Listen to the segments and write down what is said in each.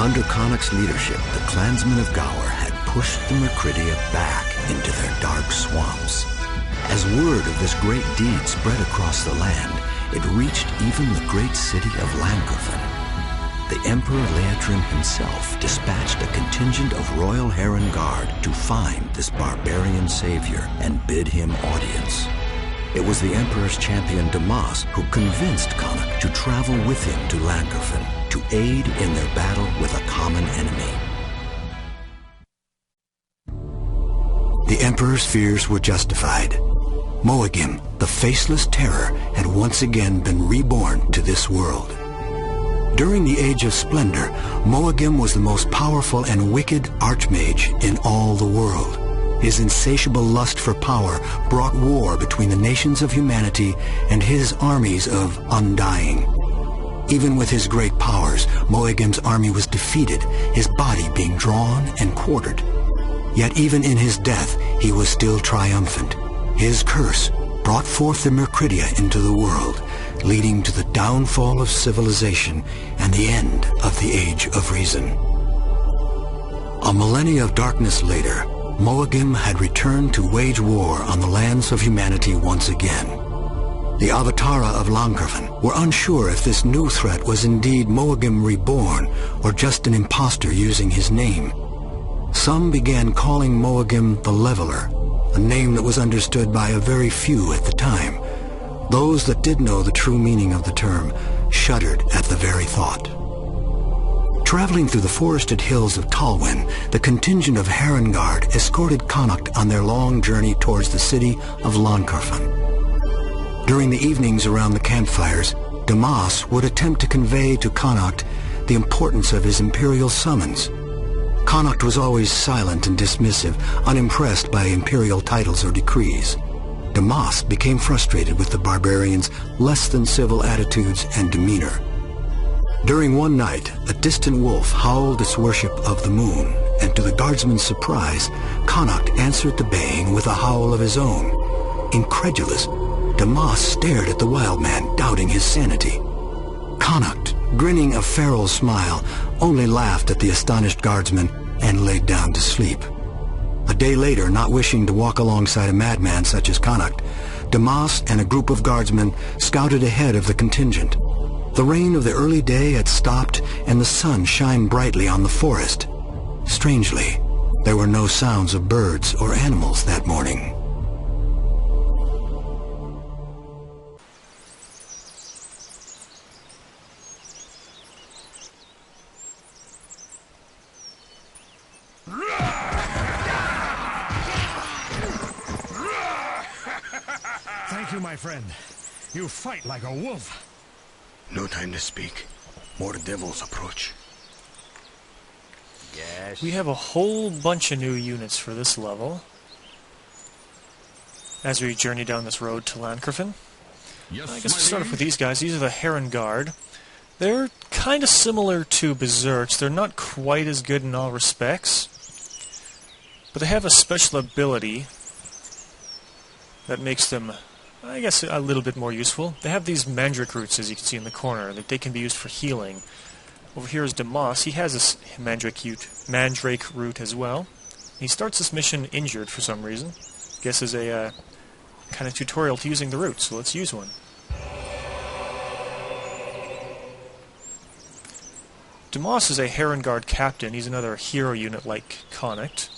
Under Connacht's leadership, the clansmen of Gower had pushed the Mercridia back into their dark swamps. As word of this great deed spread across the land, it reached even the great city of Llancarfan. The Emperor Leitrim himself dispatched a contingent of Royal Heron Guard to find this barbarian savior and bid him audience. It was the Emperor's champion Damas who convinced Connacht to travel with him to Llancarfan to aid in their battle with a common enemy. The Emperor's fears were justified. Moagim, the faceless terror, had once again been reborn to this world. During the Age of Splendor, Moagim was the most powerful and wicked archmage in all the world. His insatiable lust for power brought war between the nations of humanity and his armies of undying. Even with his great powers, Moagim's army was defeated, his body being drawn and quartered. Yet even in his death, he was still triumphant. His curse brought forth the Mercridia into the world, leading to the downfall of civilization and the end of the Age of Reason. A millennia of darkness later, Moagim had returned to wage war on the lands of humanity once again. The Avatara of Llancarfan were unsure if this new threat was indeed Moagim reborn or just an impostor using his name. Some began calling Moagim the Leveler, a name that was understood by a very few at the time. Those that did know the true meaning of the term shuddered at the very thought. Traveling through the forested hills of Talwyn, the contingent of Heron Guard escorted Connacht on their long journey towards the city of Llancarfan. During the evenings around the campfires, Damas would attempt to convey to Connacht the importance of his imperial summons. Connacht was always silent and dismissive, unimpressed by imperial titles or decrees. Damas became frustrated with the barbarians' less-than-civil attitudes and demeanor. During one night, a distant wolf howled its worship of the moon, and to the guardsman's surprise, Connacht answered the baying with a howl of his own. Incredulous, Damas stared at the wild man, doubting his sanity. Connacht, grinning a feral smile, only laughed at the astonished guardsman and laid down to sleep. A day later, not wishing to walk alongside a madman such as Connacht, Damas and a group of guardsmen scouted ahead of the contingent. The rain of the early day had stopped, and the sun shined brightly on the forest. Strangely, there were no sounds of birds or animals that morning. Thank you, my friend. You fight like a wolf. No time to speak. More devils approach. Yes. We have a whole bunch of new units for this level as we journey down this road to Llancarfan. Yes, I guess we'll start off with these guys. These are the Heron Guard. They're kind of similar to Berserks. They're not quite as good in all respects, but they have a special ability that makes them, I guess, a little bit more useful. They have these mandrake roots, as you can see in the corner. They can be used for healing. Over here is Damas. He has this mandrake root as well. He starts this mission injured for some reason. Guess as a kind of tutorial to using the roots, so let's use one. Damas is a Heron Guard captain. He's another hero unit like Connacht.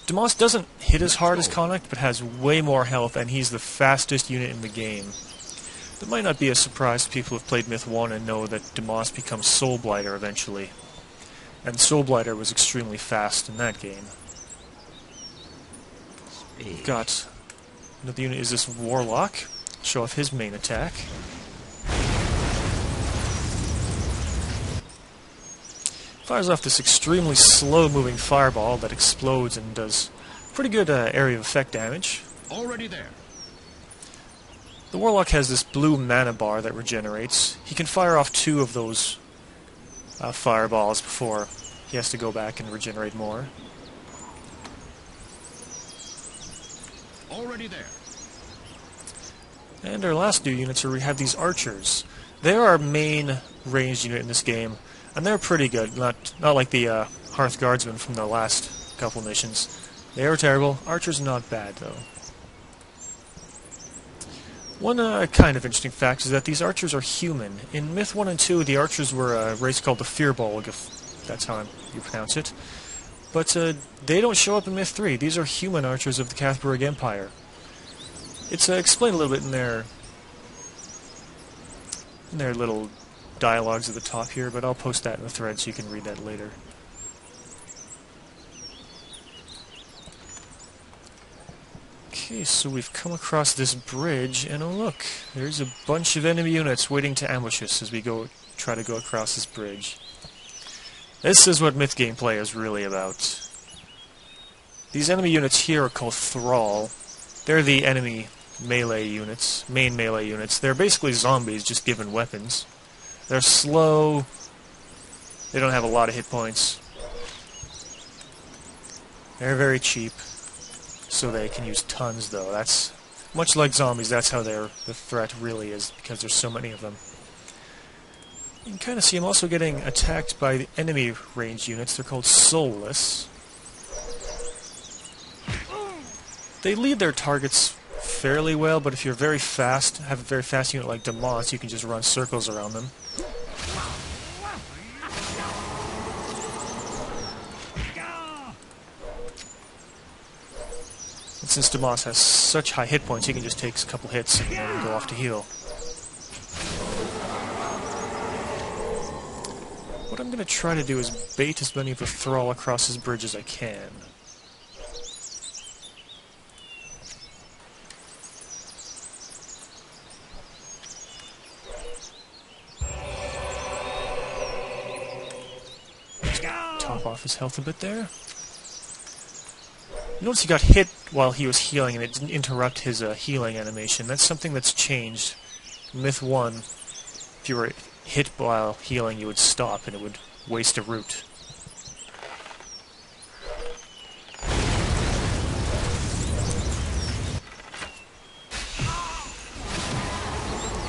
Damas doesn't hit as hard as Connacht, but has way more health, and he's the fastest unit in the game. That might not be a surprise to people who've played Myth 1 and know that Damas becomes Soul Blighter eventually. And Soul Blighter was extremely fast in that game. We've got another unit is this Warlock. Show off his main attack. Fires off this extremely slow-moving fireball that explodes and does pretty good area of effect damage. Already there. The Warlock has this blue mana bar that regenerates. He can fire off 2 of those fireballs before he has to go back and regenerate more. Already there. And our last new units are we have these Archers. They're our main ranged unit in this game. And they're pretty good, not like the Hearth Guardsmen from the last couple missions. They are terrible. Archers not bad, though. One kind of interesting fact is that these archers are human. In Myth 1 and 2, the archers were a race called the Firbolg, if that's how you pronounce it. But they don't show up in Myth 3. These are human archers of the Cathborough Empire. It's explained a little bit in their little dialogues at the top here, but I'll post that in the thread so you can read that later. Okay, so we've come across this bridge, and oh look, there's a bunch of enemy units waiting to ambush us as we try to go across this bridge. This is what Myth gameplay is really about. These enemy units here are called Thrall. They're the enemy melee units, main melee units. They're basically zombies, just given weapons. They're slow. They don't have a lot of hit points. They're very cheap, so they can use tons, though. That's much like zombies. That's how the threat really is, because there's so many of them. You can kind of see I'm also getting attacked by the enemy ranged units. They're called soulless. They lead their targets fairly well, but if you're very fast, have a very fast unit like Damas, you can just run circles around them. And since Damas has such high hit points, he can just take a couple hits and then go off to heal. What I'm going to try to do is bait as many of the Thrall across his bridge as I can. Top off his health a bit there. Notice he got hit while he was healing and it didn't interrupt his healing animation. That's something that's changed. In Myth 1, if you were hit while healing, you would stop and it would waste a root.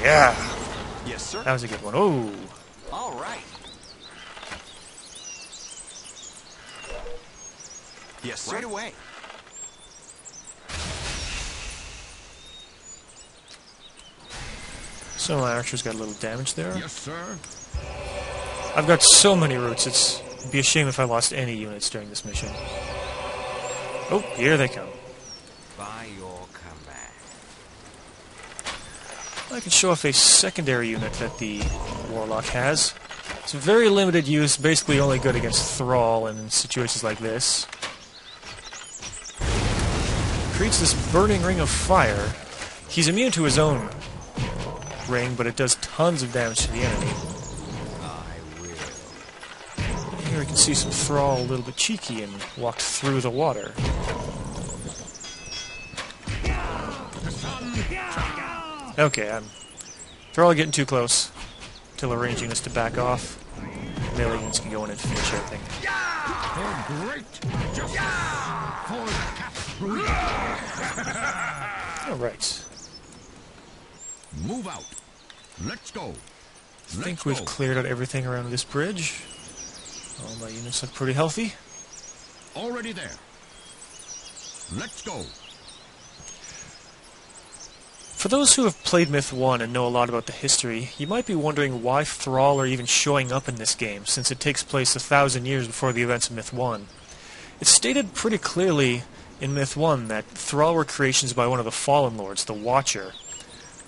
Yeah! Yes, sir. That was a good one. Oh! All right. Yes, sir. Right away. So my archers got a little damage there. Yes, sir. I've got so many roots, it'd be a shame if I lost any units during this mission. Oh, here they come. By your command. I can show off a secondary unit that the Warlock has. It's very limited use, basically only good against Thrall and in situations like this. Creates this burning ring of fire. He's immune to his own ring, but it does tons of damage to the enemy. Here we can see some Thrall a little bit cheeky and walked through the water. Okay, Thrall getting too close. Till arranging this to back off. Melee units can go in and finish everything. Oh, great! Just for the Alright. Move out. Let's go. I think we've cleared out everything around this bridge. All my units look pretty healthy. Already there. Let's go. For those who have played Myth 1 and know a lot about the history, you might be wondering why Thrall are even showing up in this game, since it takes place 1,000 years before the events of Myth 1. It's stated pretty clearly in Myth 1 that Thrall were creations by one of the Fallen Lords, the Watcher.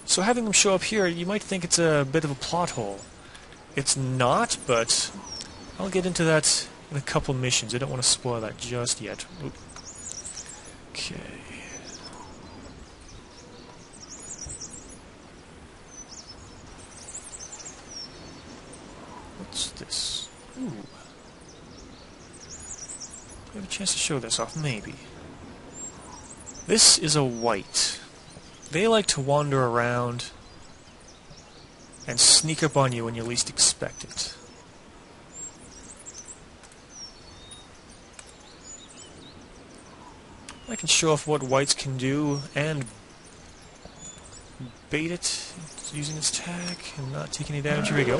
So having them show up here, you might think it's a bit of a plot hole. It's not, but I'll get into that in a couple missions. I don't want to spoil that just yet. Oop. Okay. What's this? Ooh. I have a chance to show this off, maybe. This is a white. They like to wander around and sneak up on you when you least expect it. I can show off what whites can do and bait it using its tag and not take any damage. Here we go.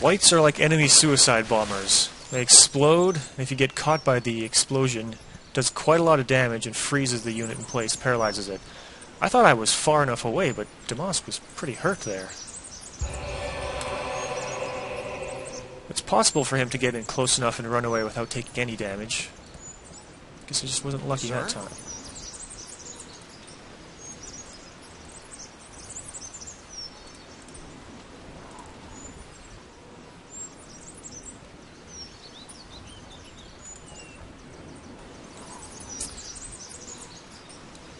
Whites are like enemy suicide bombers. They explode, and if you get caught by the explosion, it does quite a lot of damage and freezes the unit in place, paralyzes it. I thought I was far enough away, but Damas was pretty hurt there. It's possible for him to get in close enough and run away without taking any damage. Guess he just wasn't lucky that time.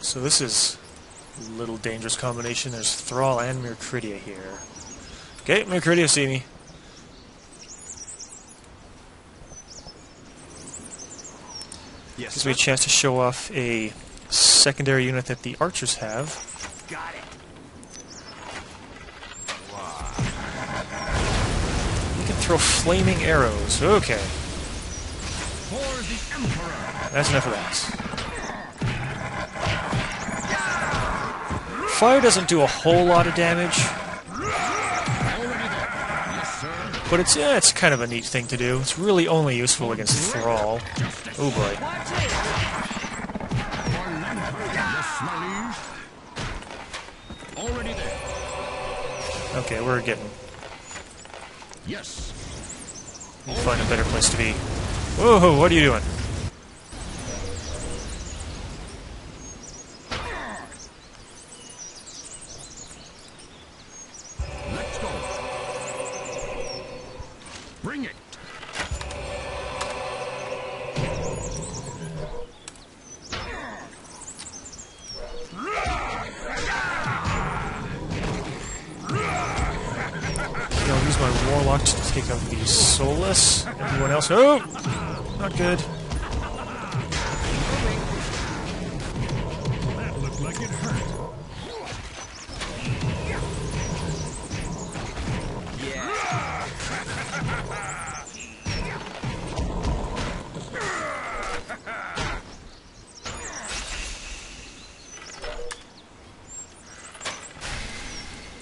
So this is a little dangerous combination. There's Thrall and Mercuridia here. Okay, Mercuridia, see me. Yes, Gives me a chance to show off a secondary unit that the archers have. Got it. You can throw flaming arrows. Okay. For the Emperor! That's enough of that. Fire doesn't do a whole lot of damage, but it's kind of a neat thing to do. It's really only useful against Thrall. Oh boy. Already there. Okay, we're getting... Yes. We'll find a better place to be. Whoa, what are you doing? Let's go. Bring it. I'll use my Warlock to take out the Soulless. Everyone else... Oh! Not good. That looked like it hurt.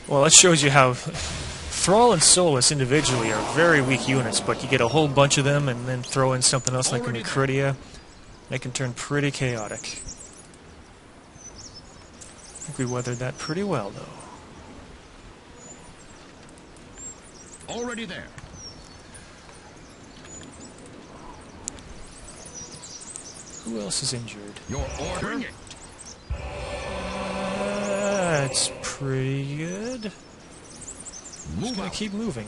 Well, that shows you how Thrall and Soulless individually are very weak units, but you get a whole bunch of them and then throw in something else like a Mercuridia. They can turn pretty chaotic. I think we weathered that pretty well, though. Already there. Who else is injured? Your order. Bring it. That's pretty good. Just gonna keep moving.